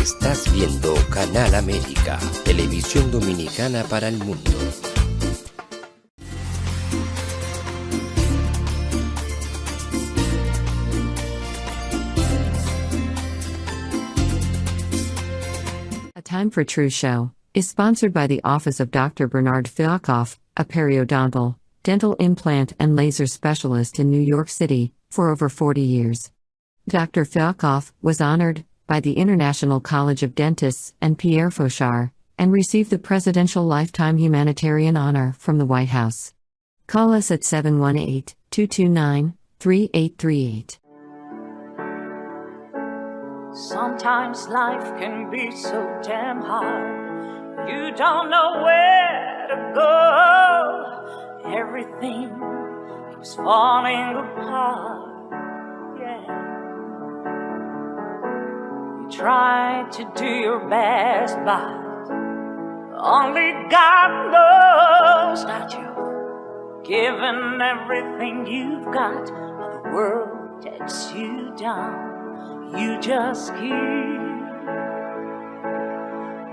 Estás viendo Canal América, televisión dominicana para el mundo. A Time for True Show is sponsored by the Office of Dr. Bernard Fialkoff, a periodontal, dental implant and laser specialist in New York City, for over 40 years. Dr. Fialkoff was honored by the International College of Dentists and Pierre Fauchard, and received the Presidential Lifetime Humanitarian Honor from the White House. Call us at 718-229-3838. Sometimes life can be so damn hard, you don't know where to go. Everything keeps falling apart, yeah. You try to do your best, but only God knows that you've given everything you've got, but the world takes you down. You just keep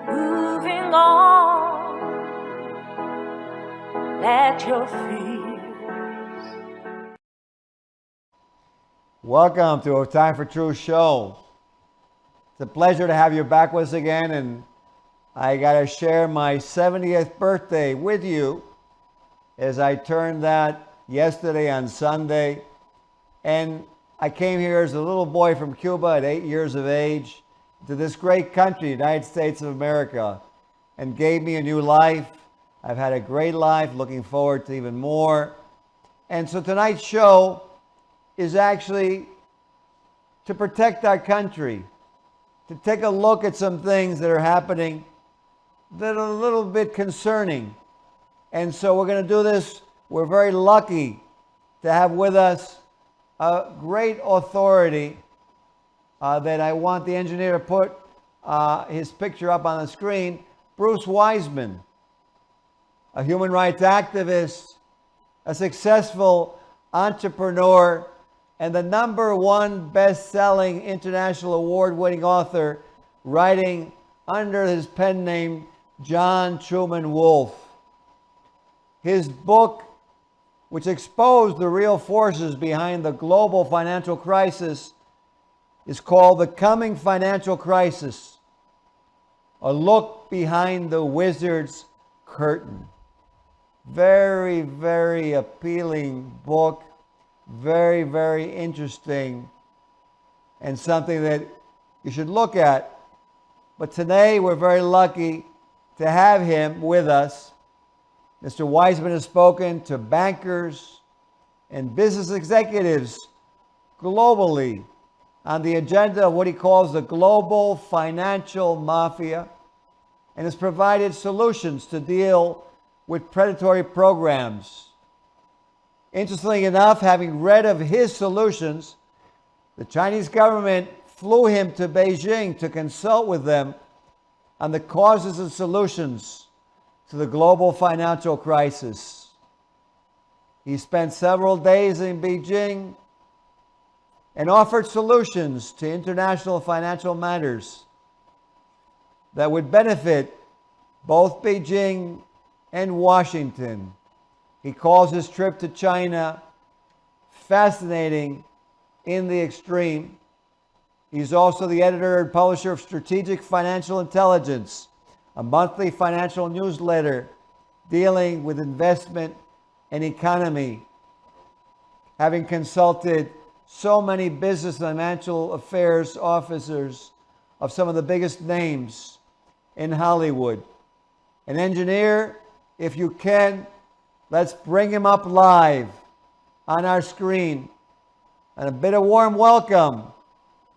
moving on. Let your fears. Welcome to A Time for True Show. It's a pleasure to have you back with us again, and I got to share my 70th birthday with you as I turned that yesterday on Sunday. And I came here as a little boy from Cuba at 8 years of age to this great country, United States of America, and gave me a new life. I've had a great life, looking forward to even more. And so tonight's show is actually to protect our country, to take a look at some things that are happening that are a little bit concerning. And so we're going to do this. We're very lucky to have with us a great authority that I want the engineer to put his picture up on the screen, Bruce Wiseman, a human rights activist, a successful entrepreneur, and the #1 best-selling international award-winning author, writing under his pen name John Truman Wolfe. His book, which exposed the real forces behind the global financial crisis, is called The Coming Financial Crisis, a look behind the wizard's curtain. Very, very appealing book, very, very interesting, and something that you should look at. But today we're very lucky to have him with us. Mr. Wiseman has spoken to bankers and business executives globally on the agenda of what he calls the global financial mafia, and has provided solutions to deal with predatory programs. Interestingly enough, having read of his solutions, the Chinese government flew him to Beijing to consult with them on the causes and solutions to the global financial crisis. He spent several days in Beijing and offered solutions to international financial matters that would benefit both Beijing and Washington. He calls his trip to China fascinating in the extreme. He's also the editor and publisher of Strategic Financial Intelligence, a monthly financial newsletter dealing with investment and economy. Having consulted so many business and financial affairs officers of some of the biggest names in Hollywood. An engineer, if you can, let's bring him up live on our screen. And a bit of warm welcome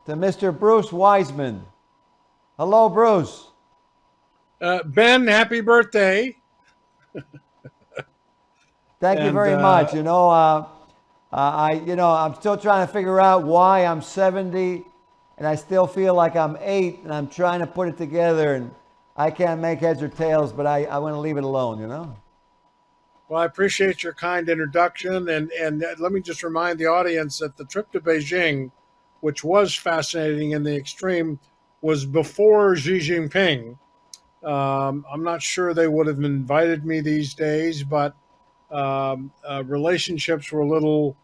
to Mr. Bruce Wiseman. Hello, Bruce. Ben, happy birthday. Thank you very much. I'm still trying to figure out why I'm 70 and I still feel like I'm 8, and I'm trying to put it together, and I can't make heads or tails, but I want to leave it alone, Well, I appreciate your kind introduction, and let me just remind the audience that the trip to Beijing, which was fascinating in the extreme, was before Xi Jinping. I'm not sure they would have invited me these days, but relationships were a little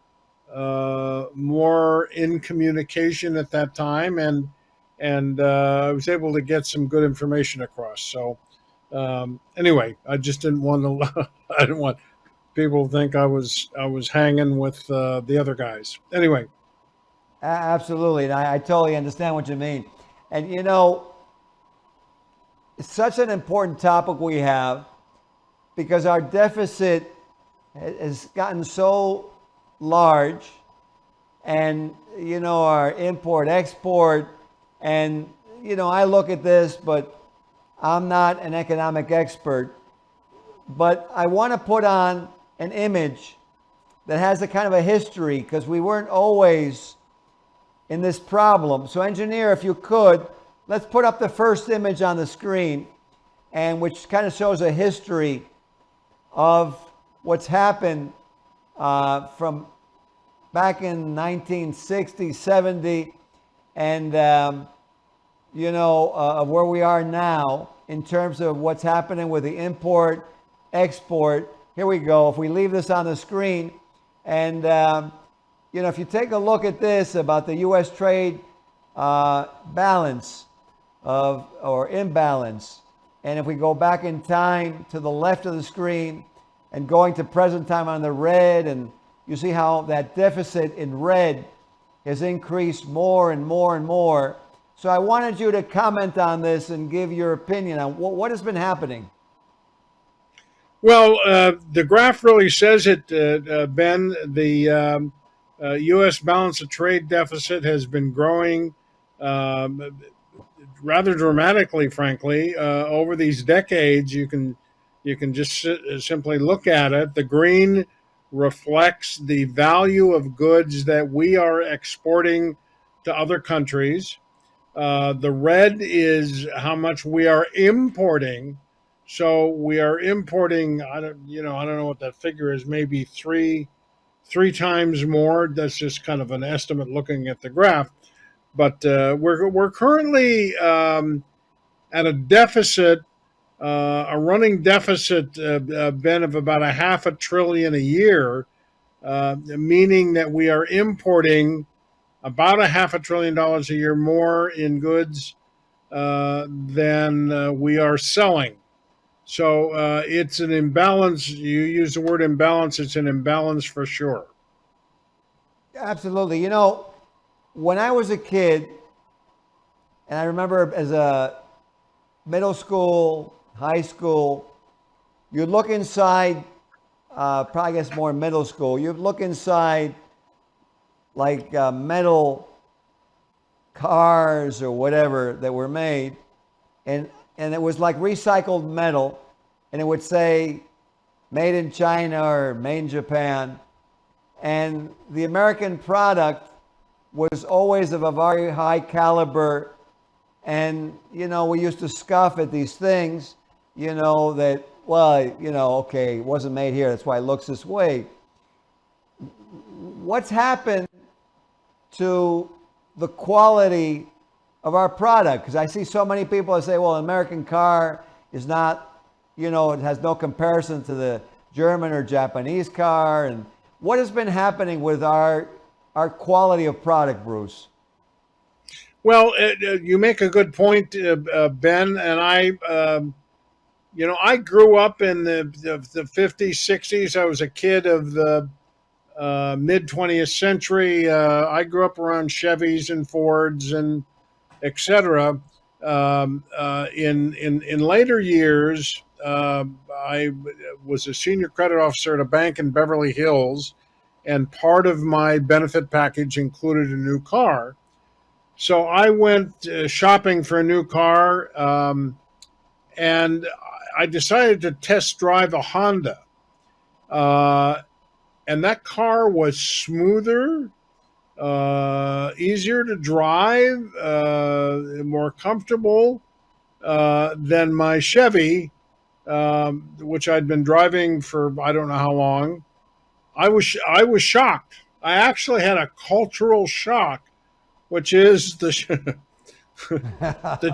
more in communication at that time, and I was able to get some good information across. So anyway, I just didn't want to. I didn't want people to think I was hanging with the other guys. Anyway. Absolutely, and I totally understand what you mean. And you know, it's such an important topic we have because our deficit has gotten so large, and you know, our import export, and you know, I look at this, but I'm not an economic expert, but I want to put on an image that has a kind of a history because we weren't always in this problem. So engineer, if you could, let's put up the first image on the screen, and which kind of shows a history of what's happened from back in 1960, 70, and you know, of where we are now in terms of what's happening with the import, export. Here we go. If we leave this on the screen, and you know, if you take a look at this about the U.S. trade balance or imbalance, and if we go back in time to the left of the screen and going to present time on the red, and you see how that deficit in red has increased more and more and more. So I wanted you to comment on this and give your opinion on what has been happening. Well, the graph really says it, Ben. The U.S. balance of trade deficit has been growing rather dramatically, frankly, over these decades. You can just simply look at it. The green reflects the value of goods that we are exporting to other countries. The red is how much we are importing. So we are importing. I don't know what that figure is. Maybe three times more. That's just kind of an estimate looking at the graph. But we're currently at a deficit, a running deficit, Ben, of about $500 billion a year, meaning that we are importing about $500 billion a year more in goods than we are selling. So it's an imbalance. You use the word imbalance. It's an imbalance for sure. Absolutely. You know, when I was a kid, and I remember as a middle school, high school, you'd look inside, probably I guess more middle school, you'd look inside like metal cars or whatever that were made, and it was like recycled metal, and it would say made in China or made in Japan, and the American product was always of a very high caliber. And you know, we used to scoff at these things, you know, that, well, you know, okay, it wasn't made here, that's why it looks this way. What's happened to the quality of our product? Because I see so many people that say, well, an American car is not, you know, it has no comparison to the German or Japanese car. And what has been happening with our quality of product, Bruce? Well, you make a good point, Ben, and I grew up in the 50s, 60s. I was a kid of the mid 20th century. I grew up around Chevys and Fords and etc. In later years, I was a senior credit officer at a bank in Beverly Hills, and part of my benefit package included a new car. So I went shopping for a new car, and I decided to test drive a Honda. And that car was smoother, easier to drive, more comfortable than my Chevy, which I'd been driving for I don't know how long. I was shocked. I actually had a cultural shock, which is The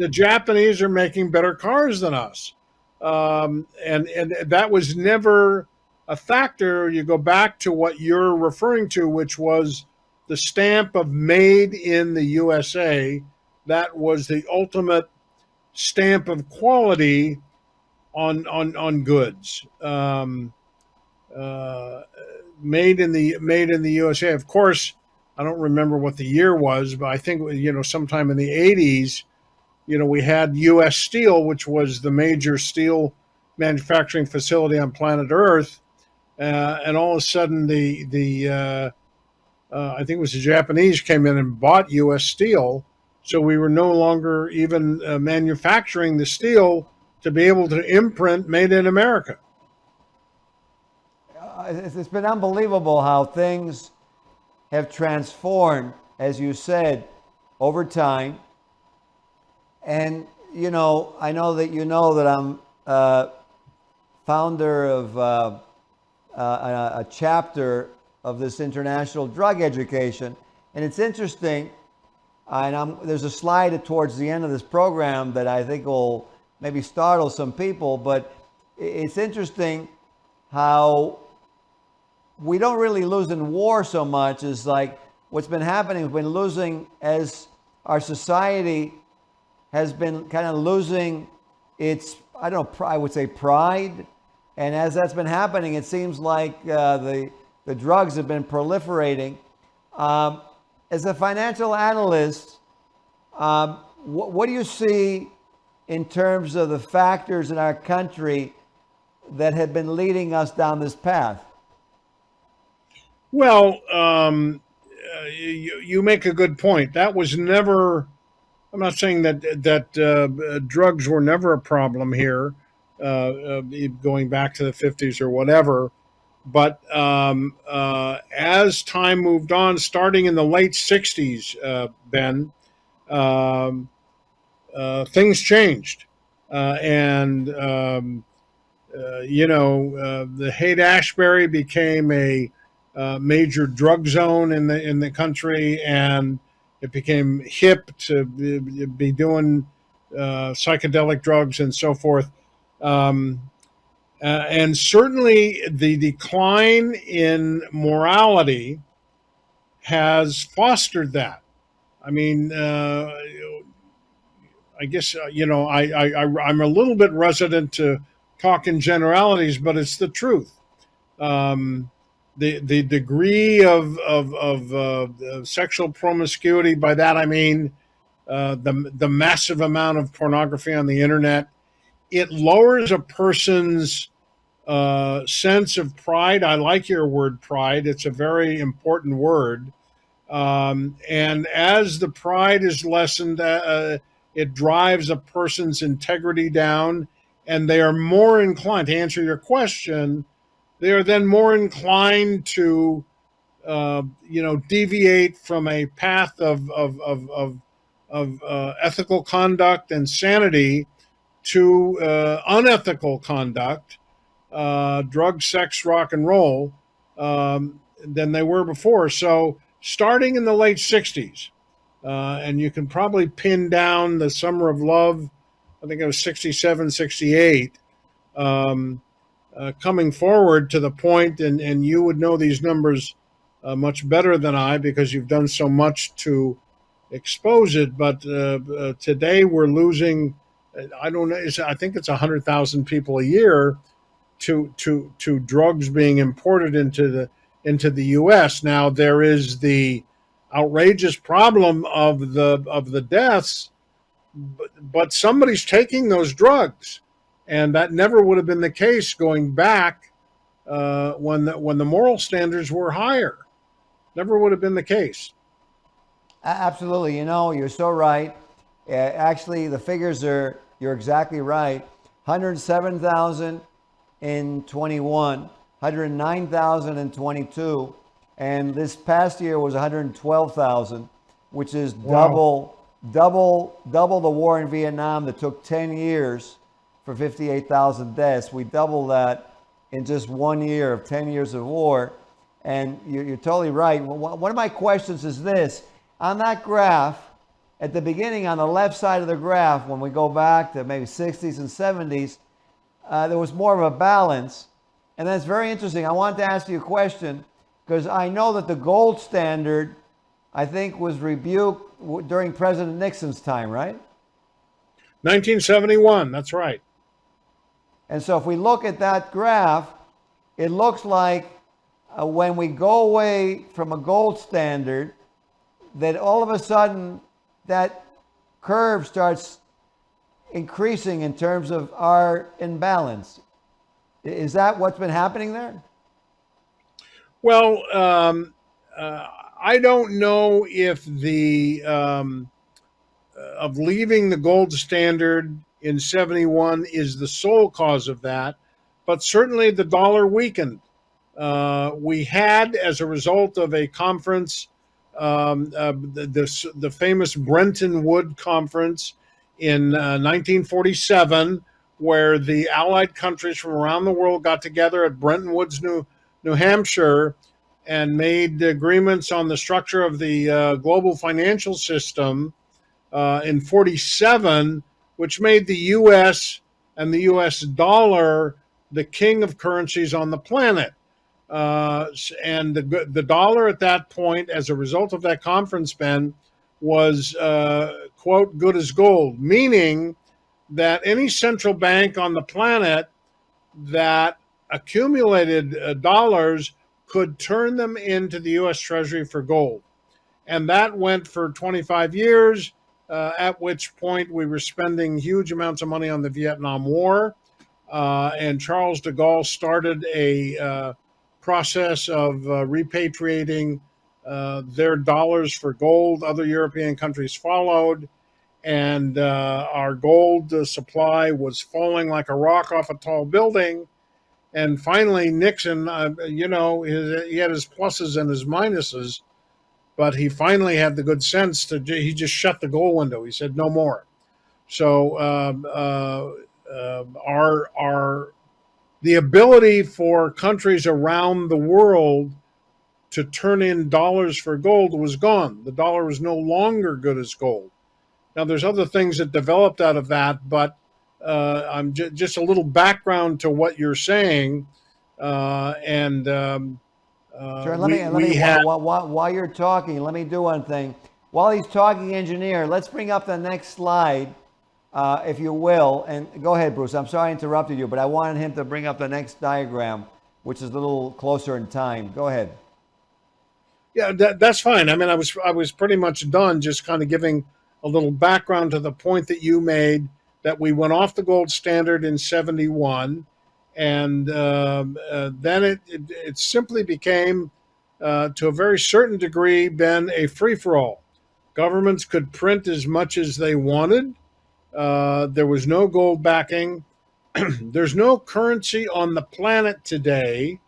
Japanese are making better cars than us, and that was never a factor. You go back to what you're referring to, which was the stamp of "Made in the USA." That was the ultimate stamp of quality on goods. Uh, made in the USA. Of course, I don't remember what the year was, but I think sometime in the 80s. We had U.S. Steel, which was the major steel manufacturing facility on planet Earth, and all of a sudden the I think it was the Japanese came in and bought U.S. Steel, so we were no longer even manufacturing the steel to be able to imprint "Made in America." It's been unbelievable how things have transformed, as you said, over time. And, I know that I'm founder of a chapter of this international drug education. And it's interesting, and there's a slide towards the end of this program that I think will maybe startle some people, but it's interesting how we don't really lose in war so much as like what's been happening. We've been losing as our society has been kind of losing its, I don't know, I would say pride. And as that's been happening, it seems like the drugs have been proliferating. As a financial analyst, what do you see in terms of the factors in our country that have been leading us down this path? Well, you make a good point. That was never. I'm not saying that drugs were never a problem here, going back to the 50s or whatever. But as time moved on, starting in the late 60s, Ben, things changed, and the Haight-Ashbury became a major drug zone in the country, and it became hip to be doing psychedelic drugs and so forth. And certainly the decline in morality has fostered that. I mean, I guess, I'm a little bit reticent to talk in generalities, but it's the truth. The degree of sexual promiscuity, by that I mean the massive amount of pornography on the internet, it lowers a person's sense of pride. I like your word pride. It's a very important word. And as the pride is lessened, it drives a person's integrity down, and they are more inclined, to answer your question, they are then more inclined to, deviate from a path of ethical conduct and sanity to unethical conduct, drug, sex, rock and roll, than they were before. So starting in the late 60s, and you can probably pin down the Summer of Love, I think it was 67, 68, coming forward to the point, and you would know these numbers much better than I because you've done so much to expose it. But today we're losing, I don't know, I think it's 100,000 people a year to drugs being imported into the U.S. Now there is the outrageous problem of the deaths, but somebody's taking those drugs. And that never would have been the case going back when the moral standards were higher. Never would have been the case. Absolutely. You're so right. Actually, the figures you're exactly right. 107,000 in 21, 109,000 in 22, and this past year was 112,000, which is double the war in Vietnam that took 10 years for 58,000 deaths. We doubled that in just 1 year of 10 years of war. And you're totally right. One of my questions is this. On that graph, at the beginning on the left side of the graph, when we go back to maybe 60s and 70s, there was more of a balance. And that's very interesting. I wanted to ask you a question because I know that the gold standard, I think, was rebuked during President Nixon's time, right? 1971, that's right. And so if we look at that graph, it looks like when we go away from a gold standard, that all of a sudden that curve starts increasing in terms of our imbalance. Is that what's been happening there? Well, I don't know if the of leaving the gold standard in 71 is the sole cause of that, but certainly the dollar weakened. We had, as a result of a conference, the famous Bretton Woods Conference in 1947, where the Allied countries from around the world got together at Bretton Woods, New Hampshire, and made agreements on the structure of the global financial system in 47, which made the U.S. and the U.S. dollar the king of currencies on the planet. And the dollar at that point, as a result of that conference, Ben, was, quote, good as gold, meaning that any central bank on the planet that accumulated dollars could turn them into the U.S. Treasury for gold. And that went for 25 years, at which point we were spending huge amounts of money on the Vietnam War. And Charles de Gaulle started a process of repatriating their dollars for gold. Other European countries followed. And our gold supply was falling like a rock off a tall building. And finally, Nixon, he had his pluses and his minuses, but he finally had the good sense he just shut the gold window. He said, no more. So the ability for countries around the world to turn in dollars for gold was gone. The dollar was no longer good as gold. Now, there's other things that developed out of that, but I'm just a little background to what you're saying. Sure. While you're talking, let me do one thing. While he's talking, engineer, let's bring up the next slide, if you will. And go ahead, Bruce. I'm sorry I interrupted you, but I wanted him to bring up the next diagram, which is a little closer in time. Go ahead. Yeah, that's fine. I mean, I was pretty much done, just kind of giving a little background to the point that you made, that we went off the gold standard in 71, and then it simply became, to a very certain degree, been a free-for-all. Governments could print as much as they wanted. There was no gold backing. There's no currency on the planet today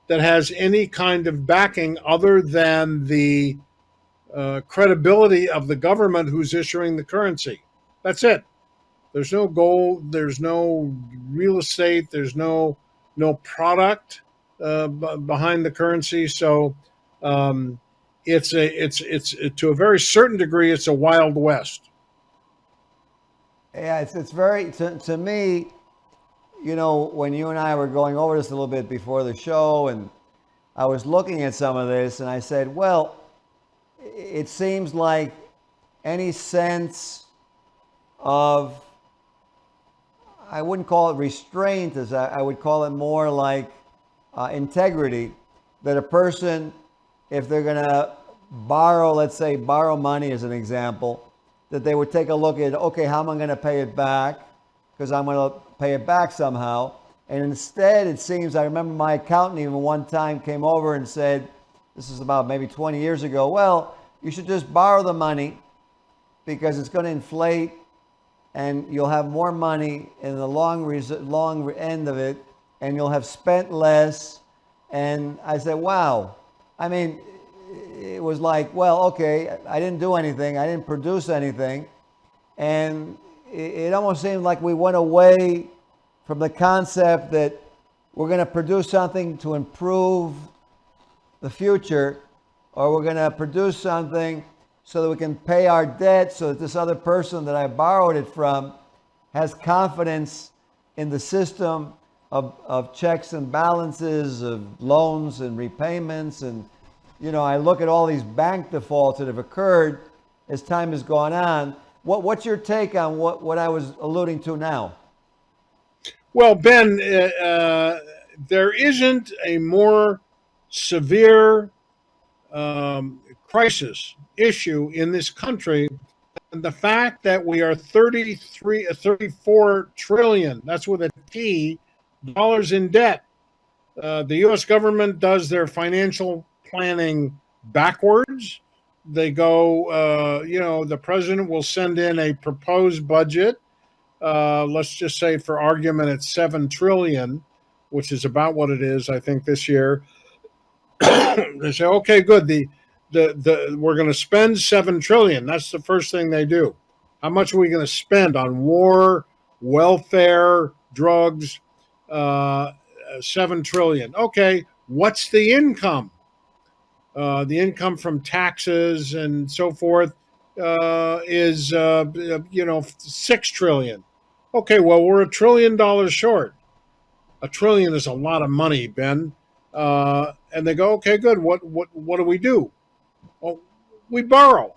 that has any kind of backing other than the credibility of the government who's issuing the currency. That's it. There's no gold. There's no real estate. There's no product behind the currency. So it's to a very certain degree, it's a Wild West. Yeah, it's very, to me, when you and I were going over this a little bit before the show, and I was looking at some of this, and I said, well, it seems like any sense of, I wouldn't call it restraint, as I would call it more like integrity, that a person, if they're going to borrow, let's say borrow money as an example, that they would take a look at, okay, how am I going to pay it back? Because I'm going to pay it back somehow. And instead, it seems, I remember my accountant even one time came over and said, this is about maybe 20 years ago, well, you should just borrow the money because it's going to inflate and you'll have more money in the long end of it, and you'll have spent less. And I said, wow. I mean, it was like, well, okay, I didn't do anything. I didn't produce anything. And it almost seemed like we went away from the concept that we're going to produce something to improve the future, or we're going to produce something so that we can pay our debt, so that this other person that I borrowed it from has confidence in the system of checks and balances, of loans and repayments. And, I look at all these bank defaults that have occurred as time has gone on. What's your take on what I was alluding to now? Well, Ben, there isn't a more severe crisis issue in this country than the fact that we are 34 trillion, that's with a T, dollars in debt. The U.S. government does their financial planning backwards. They go, the president will send in a proposed budget. Let's just say, for argument, it's 7 trillion, which is about what it is, I think, this year. They say, okay, good. We're going to spend 7 trillion. That's the first thing they do. How much are we going to spend on war, welfare, drugs? 7 trillion. Okay, what's the income? The income from taxes and so forth is 6 trillion. Okay, well, we're $1 trillion short. $1 trillion is a lot of money, Ben. And they go, okay, good. What do we do? Well, we borrow.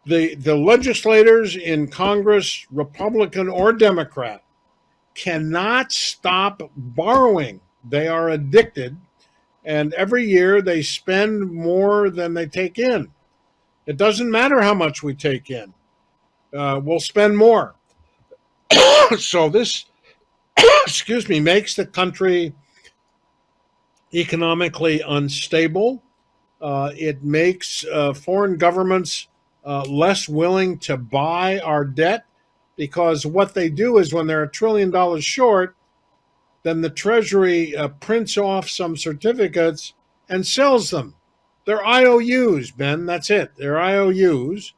The legislators in Congress, Republican or Democrat, cannot stop borrowing. They are addicted, and every year they spend more than they take in. It doesn't matter how much we take in. We'll spend more. So this, makes the country economically unstable. It makes foreign governments less willing to buy our debt, because what they do is, when they're $1 trillion short, then the Treasury prints off some certificates and sells them. They're IOUs, Ben. That's it. They're IOUs.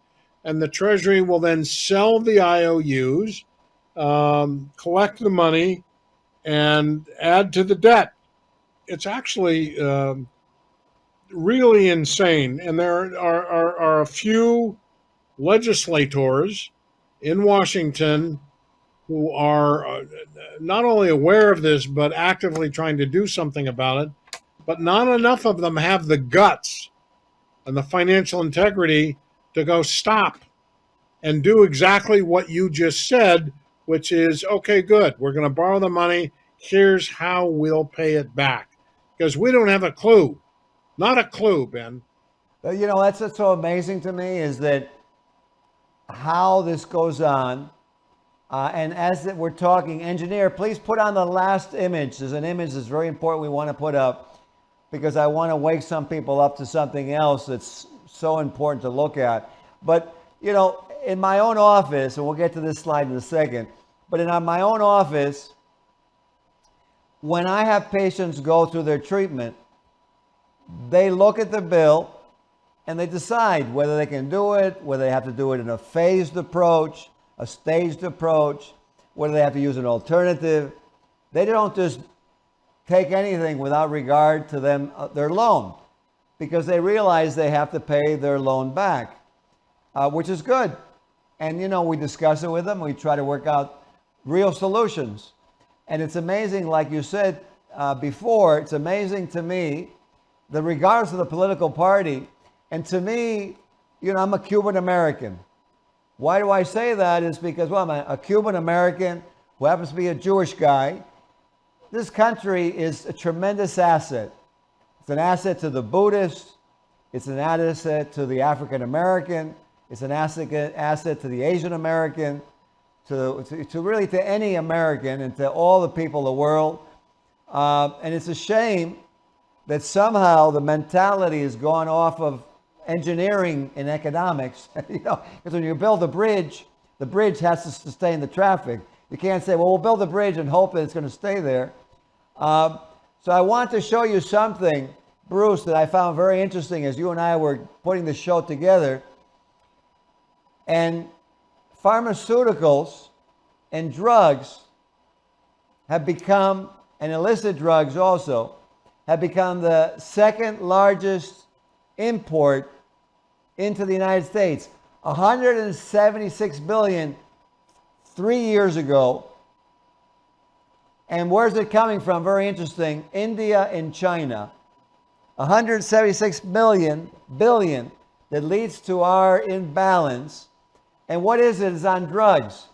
And the Treasury will then sell the IOUs, collect the money, and add to the debt. It's actually really insane. And there are a few legislators in Washington who are not only aware of this, but actively trying to do something about it. But not enough of them have the guts and the financial integrity to go stop and do exactly what you just said, which is, okay, good, we're going to borrow the money. Here's how we'll pay it back. Because we don't have a clue. Not a clue, Ben. That's what's so amazing to me, is that how this goes on. And as we're talking, engineer, please put on the last image. There's an image that's very important we want to put up, because I want to wake some people up to something else that's so important to look at. But, in my own office, and we'll get to this slide in a second, but in my own office, when I have patients go through their treatment, they look at the bill and they decide whether they can do it, whether they have to do it in a phased approach, a staged approach, whether they have to use an alternative. They don't just take anything without regard to their loan, because they realize they have to pay their loan back, which is good. And, we discuss it with them. We try to work out real solutions. And it's amazing, like you said before, it's amazing to me that regardless of the political party, and to me, I'm a Cuban American. Why do I say that? Is because, well, I'm a Cuban American who happens to be a Jewish guy. This country is a tremendous asset. It's an asset to the Buddhists. It's an asset to the African American. It's an asset to the Asian American, to really to any American, and to all the people of the world. And it's a shame that somehow the mentality has gone off of engineering and economics. Because when you build a bridge, the bridge has to sustain the traffic. You can't say, well, we'll build a bridge and hope that it's going to stay there. So I want to show you something, Bruce, that I found very interesting as you and I were putting the show together. And pharmaceuticals and drugs have become, and illicit drugs also, have become the second largest import into the United States. 176 billion 3 years ago. And where's it coming from? Very interesting. India and China. 176 billion that leads to our imbalance. And what is it? It's on drugs.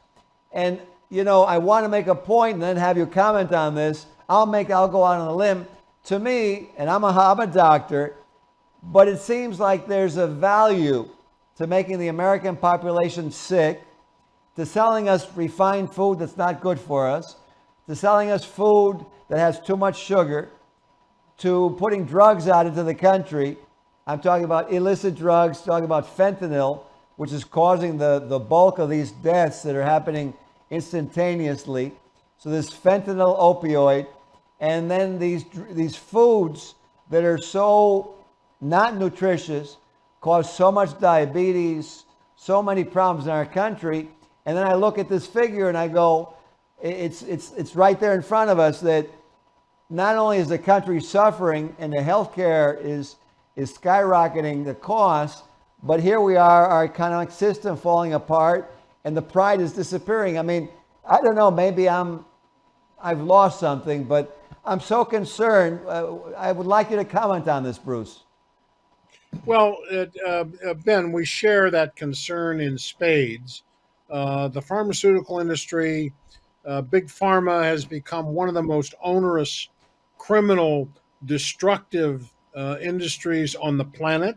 And I want to make a point and then have you comment on this. I'll go out on a limb. To me, and I'm a doctor, but it seems like there's a value to making the American population sick, to selling us refined food that's not good for us, to selling us food that has too much sugar, to putting drugs out into the country. I'm talking about illicit drugs, talking about fentanyl, which is causing the bulk of these deaths that are happening instantaneously. So this fentanyl opioid, and then these foods that are so not nutritious, cause so much diabetes, so many problems in our country. And then I look at this figure and I go, it's right there in front of us that not only is the country suffering and the healthcare is skyrocketing the cost, but here we are, our economic system falling apart and the pride is disappearing. I mean, I don't know, maybe I've lost something, but I'm so concerned. I would like you to comment on this, Bruce. Well, Ben, we share that concern in spades. The pharmaceutical industry, big pharma, has become one of the most onerous, criminal, destructive industries on the planet.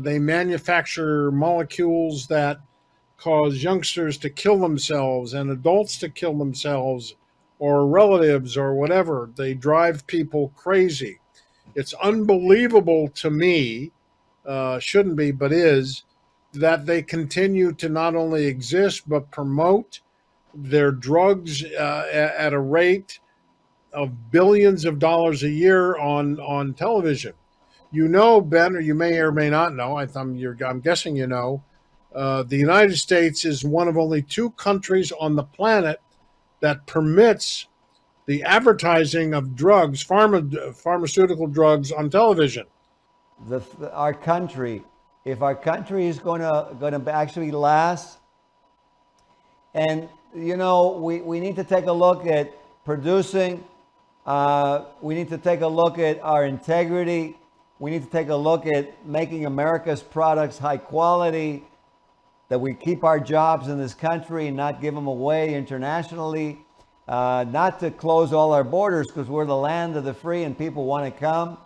They manufacture molecules that cause youngsters to kill themselves and adults to kill themselves or relatives or whatever. They drive people crazy. It's unbelievable to me, shouldn't be, but is, that they continue to not only exist but promote their drugs at a rate of billions of dollars a year on television. Ben, or you may or may not know, I'm guessing the United States is one of only 2 countries on the planet that permits the advertising of drugs, pharmaceutical drugs on television. Our country, if our country is going to actually last, and we need to take a look at producing. We need to take a look at our integrity. We need to take a look at making America's products high quality, that we keep our jobs in this country and not give them away internationally, not to close all our borders because we're the land of the free and people want to come,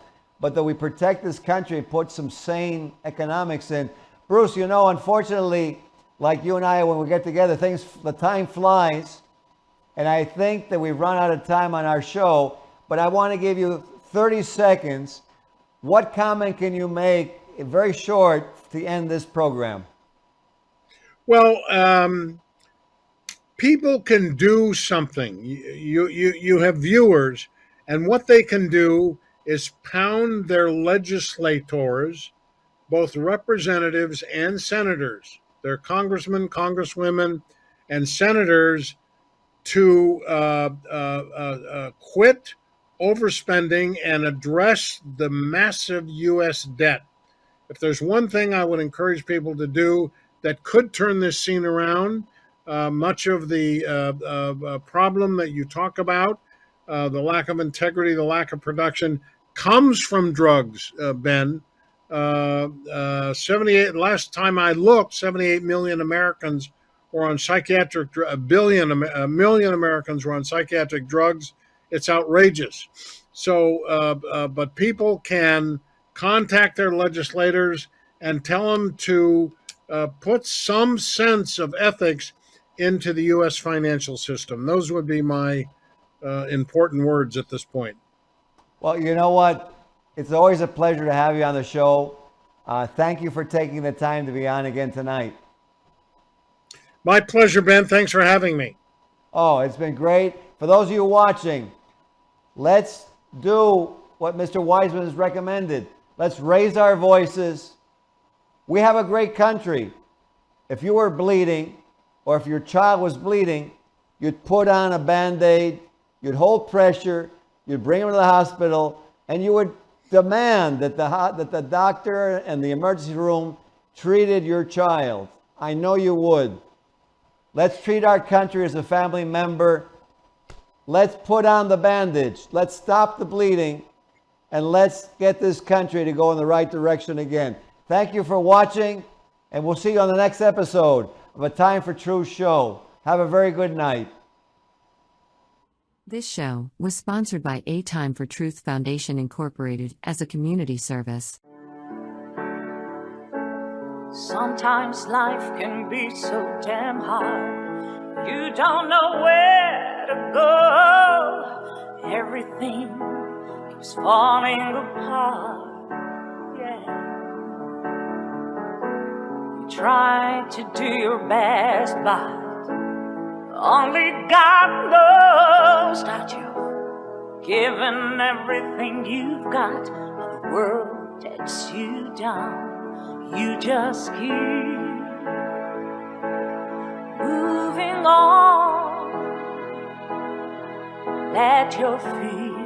but that we protect this country and put some sane economics in. Bruce, unfortunately, like you and I, when we get together, the time flies, and I think that we've run out of time on our show, but I want to give you 30 seconds. What comment can you make, very short, to end this program? Well, people can do something. You have viewers, and what they can do is pound their legislators, both representatives and senators, their congressmen, congresswomen, and senators, to quit overspending and address the massive U.S. debt. If there's one thing I would encourage people to do that could turn this scene around, much of the problem that you talk about, the lack of integrity, the lack of production, comes from drugs, Ben. 78, last time I looked, 78 million Americans were on psychiatric, a million Americans were on psychiatric drugs. It's outrageous. So, but people can contact their legislators and tell them to put some sense of ethics into the U.S. financial system. Those would be my important words at this point. Well, you know what? It's always a pleasure to have you on the show. Thank you for taking the time to be on again tonight. My pleasure, Ben. Thanks for having me. Oh, it's been great. For those of you watching, let's do what Mr. Wiseman has recommended. Let's raise our voices. We have a great country. If you were bleeding, or if your child was bleeding, you'd put on a Band-Aid, you'd hold pressure, you'd bring them to the hospital, and you would demand that the doctor and the emergency room treated your child. I know you would. Let's treat our country as a family member. Let's put on the bandage. Let's stop the bleeding. And let's get this country to go in the right direction again. Thank you for watching. And we'll see you on the next episode of A Time for Truth show. Have a very good night. This show was sponsored by A Time for Truth Foundation Incorporated as a community service. Sometimes life can be so damn hard. You don't know where to go. Everything keeps falling apart. Yeah. You try to do your best, but only God knows that you've given everything you've got, but the world takes you down. You just keep moving on. Let your feet